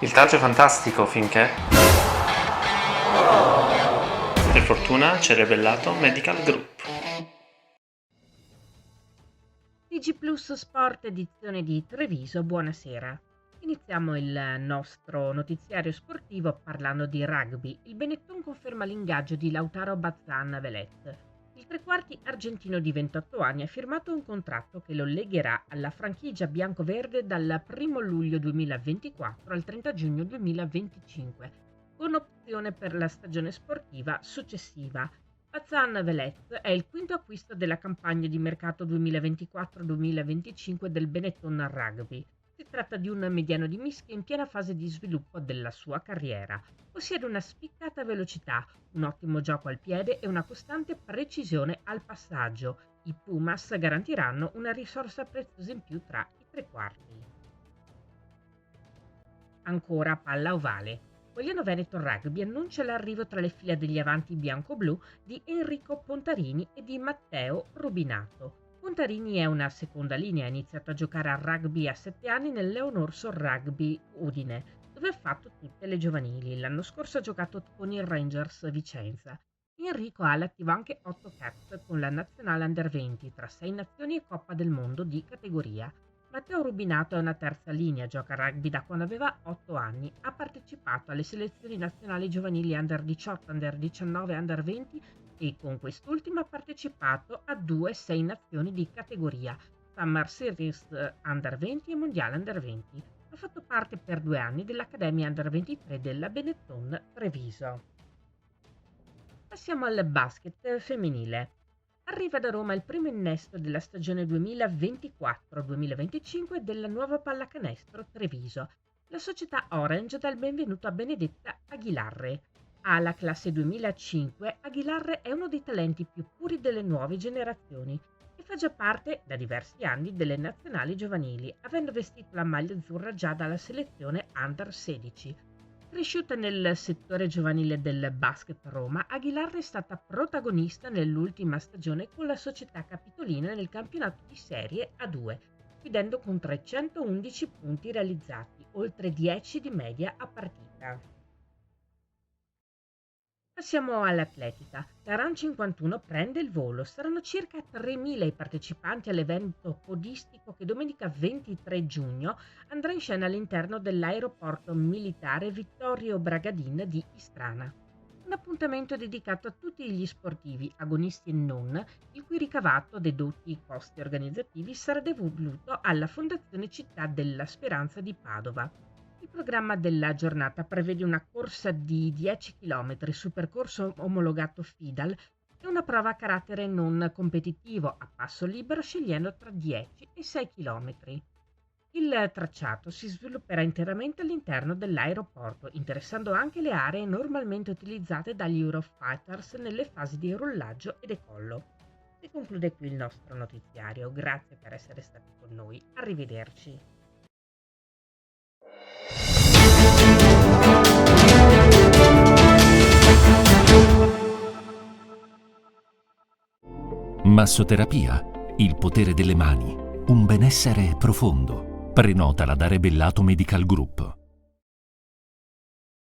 Il taggio è fantastico finché, per fortuna, c'è Rebellato Medical Group. TG Plus Sport edizione di Treviso, buonasera. Iniziamo il nostro notiziario sportivo parlando di rugby. Il Benetton conferma l'ingaggio di Lautaro Bazzan Velet. Il trequarti argentino di 28 anni ha firmato un contratto che lo legherà alla franchigia bianco-verde dal 1 luglio 2024 al 30 giugno 2025, con opzione per la stagione sportiva successiva. Bazan Velez è il quinto acquisto della campagna di mercato 2024-2025 del Benetton Rugby. Si tratta di un mediano di mischia in piena fase di sviluppo della sua carriera. Possiede una spiccata velocità, un ottimo gioco al piede e una costante precisione al passaggio. I Pumas garantiranno una risorsa preziosa in più tra i tre quarti. Ancora palla ovale. Vogliano Veneto Rugby annuncia l'arrivo tra le fila degli avanti bianco-blu di Enrico Pontarini e di Matteo Rubinato. Pontarini è una seconda linea, ha iniziato a giocare a rugby a 7 anni nel Leonorso Rugby Udine, dove ha fatto tutte le giovanili. L'anno scorso ha giocato con il Rangers Vicenza. Enrico ha all'attivo anche 8 caps con la nazionale Under 20 tra 6 nazioni e Coppa del Mondo di categoria. Matteo Rubinato è una terza linea, gioca a rugby da quando aveva 8 anni, ha partecipato alle selezioni nazionali giovanili Under 18, Under 19 e Under 20 e con quest'ultima ha partecipato a 2 6 nazioni di categoria, Summer Series Under 20 e Mondiale Under 20. Ha fatto parte per 2 anni dell'Accademia Under 23 della Benetton Treviso. Passiamo al basket femminile. Arriva da Roma il primo innesto della stagione 2024-2025 della nuova pallacanestro Treviso. La società Orange dà il benvenuto a Benedetta Aguilarre. Alla classe 2005, Aguilarre è uno dei talenti più puri delle nuove generazioni e fa già parte da diversi anni delle nazionali giovanili, avendo vestito la maglia azzurra già dalla selezione Under 16. Cresciuta nel settore giovanile del Basket Roma, Aguilar è stata protagonista nell'ultima stagione con la società capitolina nel campionato di Serie A2, chiudendo con 311 punti realizzati, oltre 10 di media a partita. Passiamo all'atletica. La Run 51 prende il volo. Saranno circa 3.000 i partecipanti all'evento podistico che domenica 23 giugno andrà in scena all'interno dell'aeroporto militare Vittorio Bragadin di Istrana. Un appuntamento dedicato a tutti gli sportivi, agonisti e non, il cui ricavato, dedotti i costi organizzativi, sarà devoluto alla Fondazione Città della Speranza di Padova. Il programma della giornata prevede una corsa di 10 km su percorso omologato FIDAL e una prova a carattere non competitivo a passo libero scegliendo tra 10 e 6 km. Il tracciato si svilupperà interamente all'interno dell'aeroporto, interessando anche le aree normalmente utilizzate dagli Eurofighters nelle fasi di rollaggio e decollo. Si conclude qui il nostro notiziario, grazie per essere stati con noi, arrivederci. Massoterapia, il potere delle mani, un benessere profondo. Prenotala da Rebellato Medical Group.